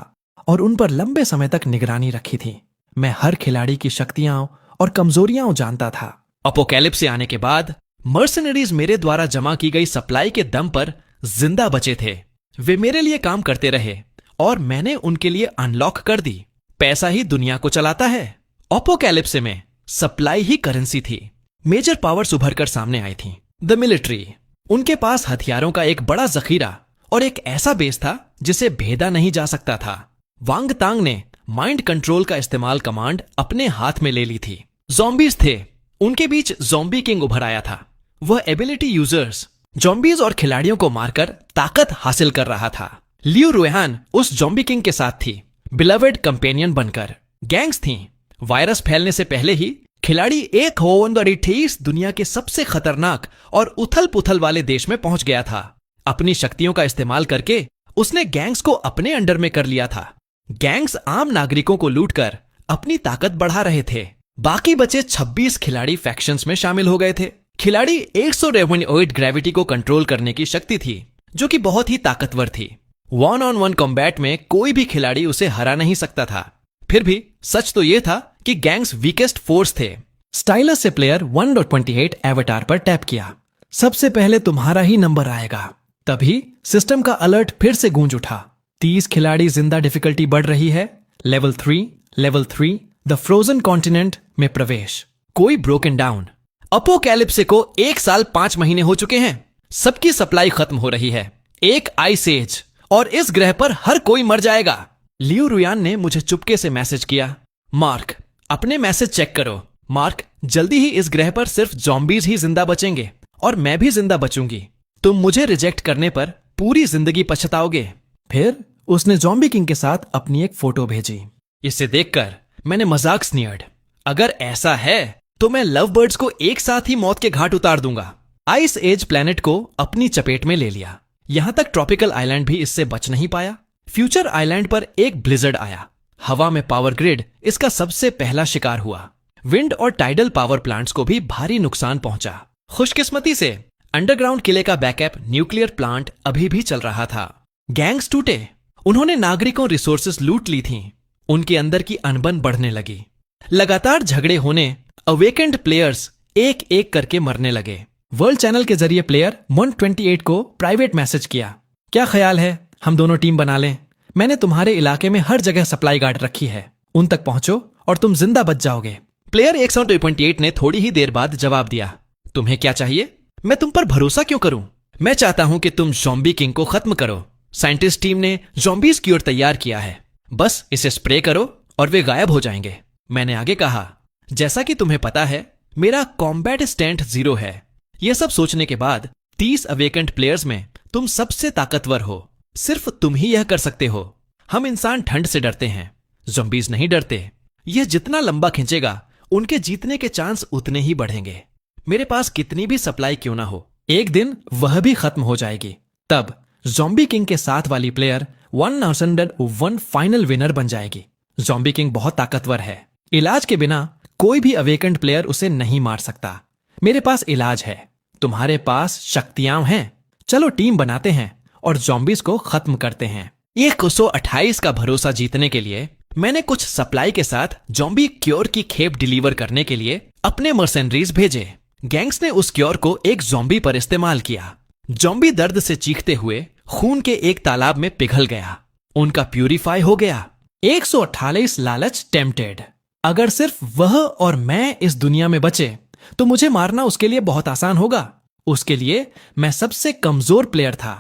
और उन पर लंबे समय तक निगरानी रखी थी। मैं हर खिलाड़ी की शक्तियां और कमजोरियां जानता था। अपोकैलिप्स से आने के बाद मर्सिनरीज मेरे द्वारा जमा की गई सप्लाई के दम पर जिंदा बचे थे। वे मेरे लिए काम करते रहे और मैंने उनके लिए अनलॉक कर दी। पैसा ही दुनिया को चलाता है। अपोकैलिप्स में सप्लाई ही करेंसी थी। मेजर पावर्स उभर कर सामने आई थी। द मिलिट्री, उनके पास हथियारों का एक बड़ा जखीरा और एक ऐसा बेस था जिसे भेदा नहीं जा सकता था। वांग तांग ने माइंड कंट्रोल का इस्तेमाल कमांड अपने हाथ में ले ली थी। ज़ॉम्बीज थे, उनके बीच ज़ॉम्बी किंग उभर आया था। वह एबिलिटी यूजर्स ज़ॉम्बीज और खिलाड़ियों को मारकर ताकत हासिल कर रहा था। लियू रुयान उस ज़ॉम्बी किंग के साथ थी, बिलवेड कंपेनियन बनकर। गैंग्स थीं। वायरस फैलने से पहले ही खिलाड़ी एक होवंदरी ठेस दुनिया के सबसे खतरनाक और उथल पुथल वाले देश में पहुंच गया था। अपनी शक्तियों का इस्तेमाल करके उसने गैंग्स को अपने अंडर में कर लिया था। गैंग्स आम नागरिकों को लूटकर अपनी ताकत बढ़ा रहे थे। बाकी बचे 26 खिलाड़ी फैक्शंस में शामिल हो गए थे। खिलाड़ी 100 ग्रेविटी को कंट्रोल करने की शक्ति थी, जो कि बहुत ही ताकतवर थी। 1-on-1 कॉम्बैट में कोई भी खिलाड़ी उसे हरा नहीं सकता था। फिर भी सच तो यह था कि गैंग्स वीकेस्ट फोर्स थे। स्टाइलस से प्लेयर 1.28 एवेटार पर टैप किया। सबसे पहले तुम्हारा ही नंबर आएगा। तभी सिस्टम का अलर्ट फिर से गूंज उठा। 30 खिलाड़ी जिंदा डिफिकल्टी बढ़ रही है। लेवल 3 द फ्रोजन कॉन्टिनेंट में प्रवेश। कोई ब्रोकन डाउन। अपोकैलिप्स को 1 साल 5 महीने हो चुके हैं। सबकी सप्लाई खत्म हो रही है। एक आइस एज और इस ग्रह पर हर कोई मर जाएगा। लियू रुयान ने मुझे चुपके से मैसेज किया, मार्क अपने मैसेज चेक करो। मार्क, जल्दी ही इस ग्रह पर सिर्फ ज़ॉम्बीज ही जिंदा बचेंगे और मैं भी जिंदा बचूंगी। तुम मुझे रिजेक्ट करने पर पूरी जिंदगी पछताओगे। फिर उसने ज़ॉम्बी किंग के साथ अपनी एक फोटो भेजी। इसे देखकर मैंने मजाक स्नियर्ड, अगर ऐसा है तो मैं लव बर्ड्स को एक साथ ही मौत के घाट उतार दूंगा। आइस एज प्लेनेट को अपनी चपेट में ले लिया। यहां तक ट्रॉपिकल आइलैंड भी इससे बच नहीं पाया। फ्यूचर आइलैंड पर एक ब्लिजर्ड आया। हवा में पावर ग्रिड इसका सबसे पहला शिकार हुआ। विंड और टाइडल पावर प्लांट्स को भी भारी नुकसान पहुंचा। खुशकिस्मती से अंडरग्राउंड किले का बैकअप न्यूक्लियर प्लांट अभी भी चल रहा था। गैंग्स टूटे। उन्होंने नागरिकों रिसोर्सेस लूट ली थीं। उनके अंदर की अनबन बढ़ने लगी। लगातार झगड़े होने अवेकेंड प्लेयर्स एक एक करके मरने लगे। वर्ल्ड चैनल के जरिए प्लेयर 128 को प्राइवेट मैसेज किया, क्या ख्याल है हम दोनों टीम बना लें? मैंने तुम्हारे इलाके में हर जगह सप्लाई गार्ड रखी है, उन तक पहुंचो और तुम जिंदा बच जाओगे। प्लेयर 128 ने थोड़ी ही देर बाद जवाब दिया, तुम्हें क्या चाहिए? मैं तुम पर भरोसा क्यों करूं? मैं चाहता हूं कि तुम ज़ॉम्बी किंग को खत्म करो। साइंटिस्ट टीम ने ज़ॉम्बीज क्योर तैयार किया है, बस इसे स्प्रे करो और वे गायब हो जाएंगे। मैंने आगे कहा, जैसा कि तुम्हें पता है मेरा कॉम्बैट स्टैंड 0 है। यह सब सोचने के बाद 30 अवेकेंट प्लेयर्स में तुम सबसे ताकतवर हो। सिर्फ तुम ही यह कर सकते हो। हम इंसान ठंड से डरते हैं, ज़ॉम्बीज नहीं डरते। यह जितना लंबा खींचेगा उनके जीतने के चांस उतने ही बढ़ेंगे। मेरे पास कितनी भी सप्लाई क्यों ना हो, एक दिन वह भी खत्म हो जाएगी। तब ज़ॉम्बी किंग के साथ वाली प्लेयर 1001 फाइनल विनर बन जाएगी। ज़ॉम्बी किंग बहुत ताकतवर है। इलाज के बिना कोई भी अवेकेंड प्लेयर उसे नहीं मार सकता। मेरे पास इलाज है, तुम्हारे पास शक्तियां हैं। चलो टीम बनाते हैं और ज़ॉम्बीज को खत्म करते हैं। 128 का भरोसा जीतने के लिए मैंने कुछ सप्लाई के साथ ज़ॉम्बी क्योर की खेप डिलीवर करने के लिए अपने मर्सेनरीज भेजे। गैंग्स ने उस क्योर को एक ज़ॉम्बी पर इस्तेमाल किया। ज़ॉम्बी दर्द से चीखते हुए खून के एक तालाब में पिघल गया। उनका प्यूरिफाई हो गया। 148 लालच टेम्प्टेड। अगर सिर्फ वह और मैं इस दुनिया में बचे तो मुझे मारना उसके लिए बहुत आसान होगा। उसके लिए मैं सबसे कमजोर प्लेयर था।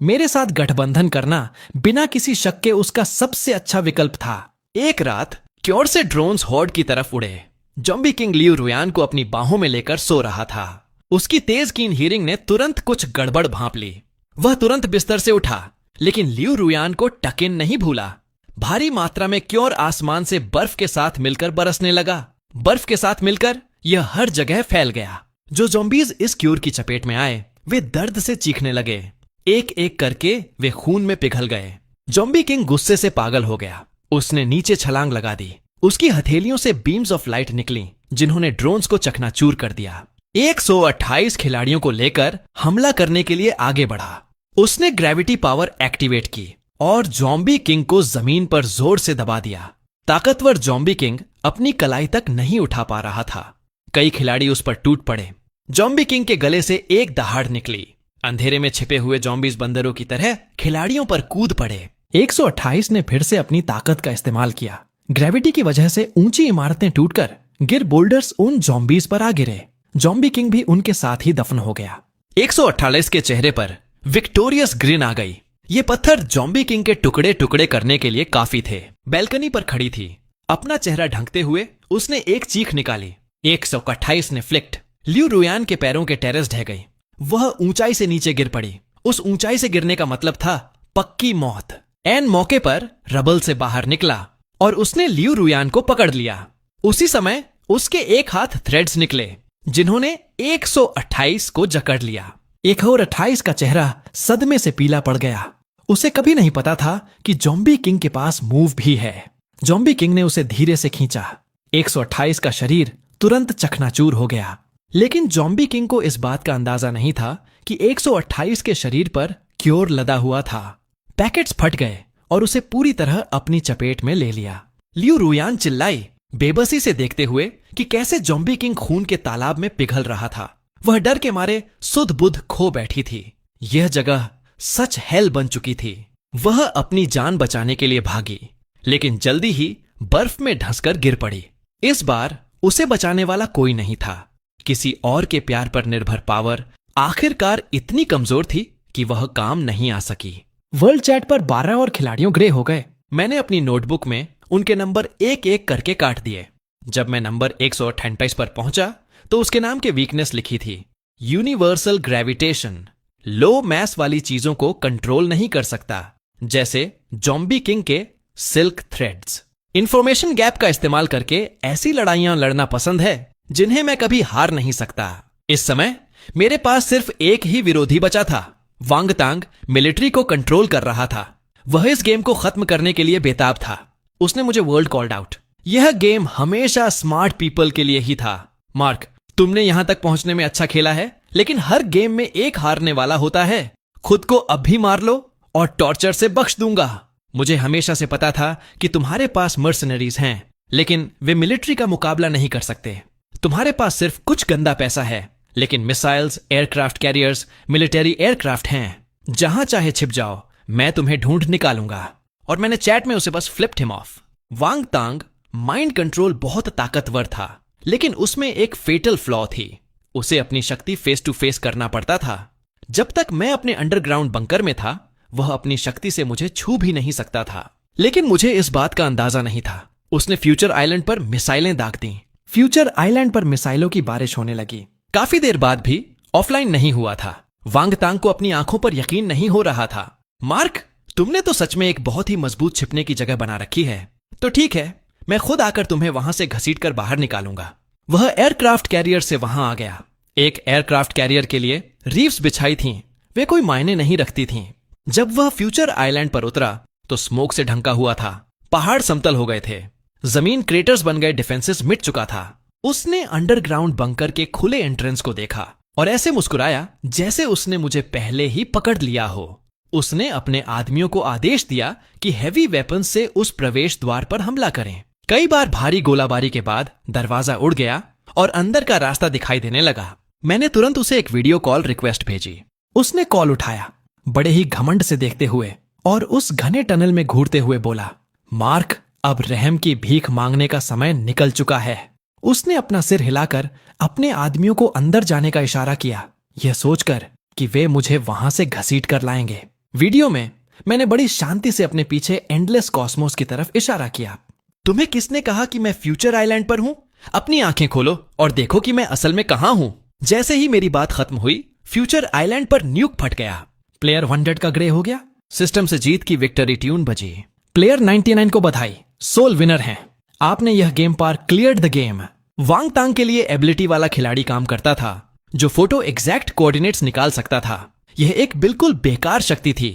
मेरे साथ गठबंधन करना बिना किसी शक के उसका सबसे अच्छा विकल्प था। एक रात क्योर से ड्रोन्स हॉर्ड की तरफ उड़े। ज़ॉम्बी किंग लियू रुयान को अपनी बाहों में लेकर सो रहा था। उसकी तेज कीन हियरिंग ने तुरंत कुछ गड़बड़ भांप ली। वह तुरंत बिस्तर से उठा, लेकिन लियू रुयान को टकिन नहीं भूला। भारी मात्रा में क्योर आसमान से बर्फ के साथ मिलकर बरसने लगा। बर्फ के साथ मिलकर यह हर जगह फैल गया। जो ज़ॉम्बीज इस क्यूर की चपेट में आए वे दर्द से चीखने लगे। एक एक करके वे खून में पिघल गए। ज़ॉम्बी किंग गुस्से से पागल हो गया। उसने नीचे छलांग लगा दी। उसकी हथेलियों से बीम्स ऑफ लाइट निकली जिन्होंने ड्रोन्स को चकनाचूर कर दिया। 128 खिलाड़ियों को लेकर हमला करने के लिए आगे बढ़ा। उसने ग्रेविटी पावर एक्टिवेट की और ज़ॉम्बी किंग को जमीन पर जोर से दबा दिया। ताकतवर ज़ॉम्बी किंग अपनी कलाई तक नहीं उठा पा रहा था। कई खिलाड़ी उस पर टूट पड़े। ज़ॉम्बी किंग के गले से एक दहाड़ निकली। अंधेरे में छिपे हुए ज़ॉम्बीज बंदरों की तरह खिलाड़ियों पर कूद पड़े। 128 ने फिर से अपनी ताकत का इस्तेमाल किया। ग्रेविटी की वजह से ऊंची इमारतें टूटकर गिर बोल्डर्स उन ज़ॉम्बीज पर आ गिरे। ज़ॉम्बी किंग भी उनके साथ ही दफन हो गया। 148 के चेहरे पर विक्टोरियस ग्रिन आ गई। ये पत्थर ज़ॉम्बी किंग के टुकड़े टुकड़े करने के लिए काफी थे। बैल्कनी पर खड़ी थी। अपना चेहरा ढंकते हुए उसने एक चीख निकाली। 128 ने फ्लिक्ट। लियू रुयान के पैरों के टेरेस ढह गई। वह ऊंचाई से नीचे गिर पड़ी। उस ऊंचाई से गिरने का मतलब था पक्की मौत। एन मौके पर रबल से बाहर निकला और उसने लियू रुयान को पकड़ लिया। उसी समय उसके एक हाथ थ्रेड्स निकले जिन्होंने 128 को जकड़ लिया। 128 का चेहरा सदमे से पीला पड़ गया। उसे कभी नहीं पता था कि ज़ॉम्बी किंग के पास मूव भी है। ज़ॉम्बी किंग ने उसे धीरे से खींचा। 128 का शरीर तुरंत चकनाचूर हो गया। लेकिन ज़ॉम्बी किंग को इस बात का अंदाजा नहीं था कि 128 के शरीर पर क्योर लदा हुआ था। पैकेट्स फट गए और उसे पूरी तरह अपनी चपेट में ले लिया। लियू रुयान चिल्लाई, बेबसी से देखते हुए कि कैसे ज़ॉम्बी किंग खून के तालाब में पिघल रहा था। वह डर के मारे सुध बुध खो बैठी थी। यह जगह सच हेल बन चुकी थी। वह अपनी जान बचाने के लिए भागी, लेकिन जल्दी ही बर्फ में धंसकर गिर पड़ी। इस बार उसे बचाने वाला कोई नहीं था। किसी और के प्यार पर निर्भर पावर आखिरकार इतनी कमजोर थी कि वह काम नहीं आ सकी। वर्ल्ड चैट पर 12 और खिलाड़ियों ग्रे हो गए। मैंने अपनी नोटबुक में उनके नंबर एक एक करके काट दिए। जब मैं नंबर 128 पर पहुंचा तो उसके नाम के वीकनेस लिखी थी यूनिवर्सल ग्रेविटेशन। लो मैस वाली चीजों को कंट्रोल नहीं कर सकता, जैसे ज़ॉम्बी किंग के सिल्क थ्रेड्स। इंफॉर्मेशन गैप का इस्तेमाल करके ऐसी लड़ाइयां लड़ना पसंद है जिन्हें मैं कभी हार नहीं सकता। इस समय मेरे पास सिर्फ एक ही विरोधी बचा था। वांगतांग मिलिट्री को कंट्रोल कर रहा था। वह इस गेम को खत्म करने के लिए बेताब था। उसने मुझे वर्ल्ड कॉल्ड आउट। यह गेम हमेशा स्मार्ट पीपल के लिए ही था। मार्क, तुमने यहां तक पहुंचने में अच्छा खेला है, लेकिन हर गेम में एक हारने वाला होता है। खुद को अब भी मार लो और टॉर्चर से बख्श दूंगा। मुझे हमेशा से पता था कि तुम्हारे पास मर्सनरीज हैं, लेकिन वे मिलिट्री का मुकाबला नहीं कर सकते। तुम्हारे पास सिर्फ कुछ गंदा पैसा है, लेकिन missiles, aircraft carriers, military aircraft हैं। जहां चाहे छिप जाओ, मैं तुम्हें ढूंढ निकालूंगा। और मैंने चैट में उसे बस flipped him off. Wangtang mind control बहुत ताकतवर था, लेकिन उसमें एक फेटल फ्लॉ थी। उसे अपनी शक्ति फेस टू फेस करना पड़ता था। जब तक मैं अपने अंडरग्राउंड बंकर में था, वह अपनी शक्ति से मुझे छू भी नहीं सकता था। लेकिन मुझे इस बात का अंदाजा नहीं था। उसने फ्यूचर आइलैंड पर मिसाइलें दाग दी। फ्यूचर आइलैंड पर मिसाइलों की बारिश होने लगी। काफी देर बाद भी ऑफलाइन नहीं हुआ था। वांगतांग को अपनी आंखों पर यकीन नहीं हो रहा था। मार्क, तुमने तो सच में एक बहुत ही मजबूत छिपने की जगह बना रखी है। तो ठीक है, मैं खुद आकर तुम्हें वहां से घसीटकर बाहर निकालूंगा। वह एयरक्राफ्ट कैरियर से वहां आ गया। एक एयरक्राफ्ट कैरियर के लिए रीफ्स बिछाई थीं। वे कोई मायने नहीं रखती थीं। जब वह फ्यूचर आइलैंड पर उतरा तो स्मोक से ढंका हुआ था। पहाड़ समतल हो गए थे। जमीन क्रेटर्स बन गए। डिफेंसेस मिट चुका था। उसने अंडरग्राउंड बंकर के खुले एंट्रेंस को देखा और ऐसे मुस्कुराया जैसे उसने मुझे पहले ही पकड़ लिया हो। उसने अपने आदमियों को आदेश दिया कि हेवी वेपन्स से उस प्रवेश द्वार पर हमला करें। कई बार भारी गोलाबारी के बाद दरवाजा उड़ गया और अंदर का रास्ता दिखाई देने लगा। मैंने तुरंत उसे एक वीडियो कॉल रिक्वेस्ट भेजी। उसने कॉल उठाया, बड़े ही घमंड से देखते हुए, और उस घने टनल में घूरते हुए बोला, मार्क, अब रहम की भीख मांगने का समय निकल चुका है। उसने अपना सिर हिलाकर अपने आदमियों को अंदर जाने का इशारा किया, यह सोचकर कि वे मुझे वहां से घसीट कर लाएंगे। वीडियो में मैंने बड़ी शांति से अपने पीछे एंडलेस कॉस्मोस की तरफ इशारा किया। तुम्हें किसने कहा कि मैं फ्यूचर आइलैंड पर हूं? अपनी आंखें खोलो और देखो कि मैं असल में कहां हूं। जैसे ही मेरी बात खत्म हुई, फ्यूचर आइलैंड पर न्यूक फट गया। प्लेयर 100 का ग्रे हो गया। सिस्टम से जीत की विक्टरी ट्यून बजी। प्लेयर 99 को बधाई, सोल विनर हैं। आपने यह गेम पार cleared the game. Wang Tang के लिए एबिलिटी वाला खिलाड़ी काम करता था जो फोटो एग्जैक्ट कोऑर्डिनेट्स निकाल सकता था। यह एक बिल्कुल बेकार शक्ति थी,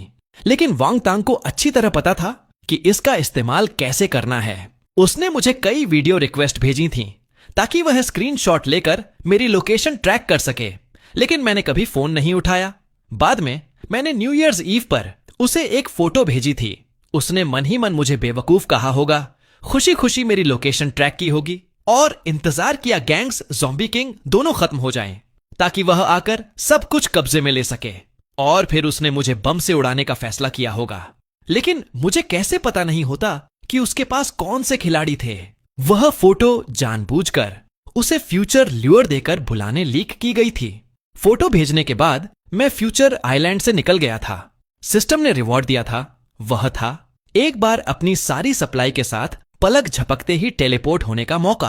लेकिन वांग तांग को अच्छी तरह पता था कि इसका इस्तेमाल कैसे करना है। उसने मुझे कई वीडियो रिक्वेस्ट भेजी थी ताकि वह स्क्रीनशॉट लेकर मेरी लोकेशन ट्रैक कर सके, लेकिन मैंने कभी फोन नहीं उठाया। बाद में मैंने न्यू ईयर्स ईव पर उसे एक फोटो भेजी थी। उसने मन ही मन मुझे बेवकूफ कहा होगा, खुशी खुशी मेरी लोकेशन ट्रैक की होगी और इंतजार किया गैंग्स ज़ॉम्बी किंग दोनों खत्म हो जाएं ताकि वह आकर सब कुछ कब्जे में ले सके, और फिर उसने मुझे बम से उड़ाने का फैसला किया होगा। लेकिन मुझे कैसे पता नहीं होता कि उसके पास कौन से खिलाड़ी थे। वह फोटो जानबूझकर उसे फ्यूचर ल्यूर देकर बुलाने लीक की गई थी। फोटो भेजने के बाद मैं फ्यूचर आइलैंड से निकल गया था। सिस्टम ने रिवॉर्ड दिया था, वह था एक बार अपनी सारी सप्लाई के साथ पलक झपकते ही टेलीपोर्ट होने का मौका।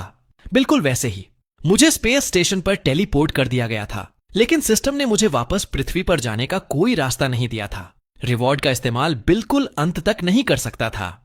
बिल्कुल वैसे ही मुझे स्पेस स्टेशन पर टेलीपोर्ट कर दिया गया था, लेकिन सिस्टम ने मुझे वापस पृथ्वी पर जाने का कोई रास्ता नहीं दिया था। रिवॉर्ड का इस्तेमाल बिल्कुल अंत तक नहीं कर सकता था।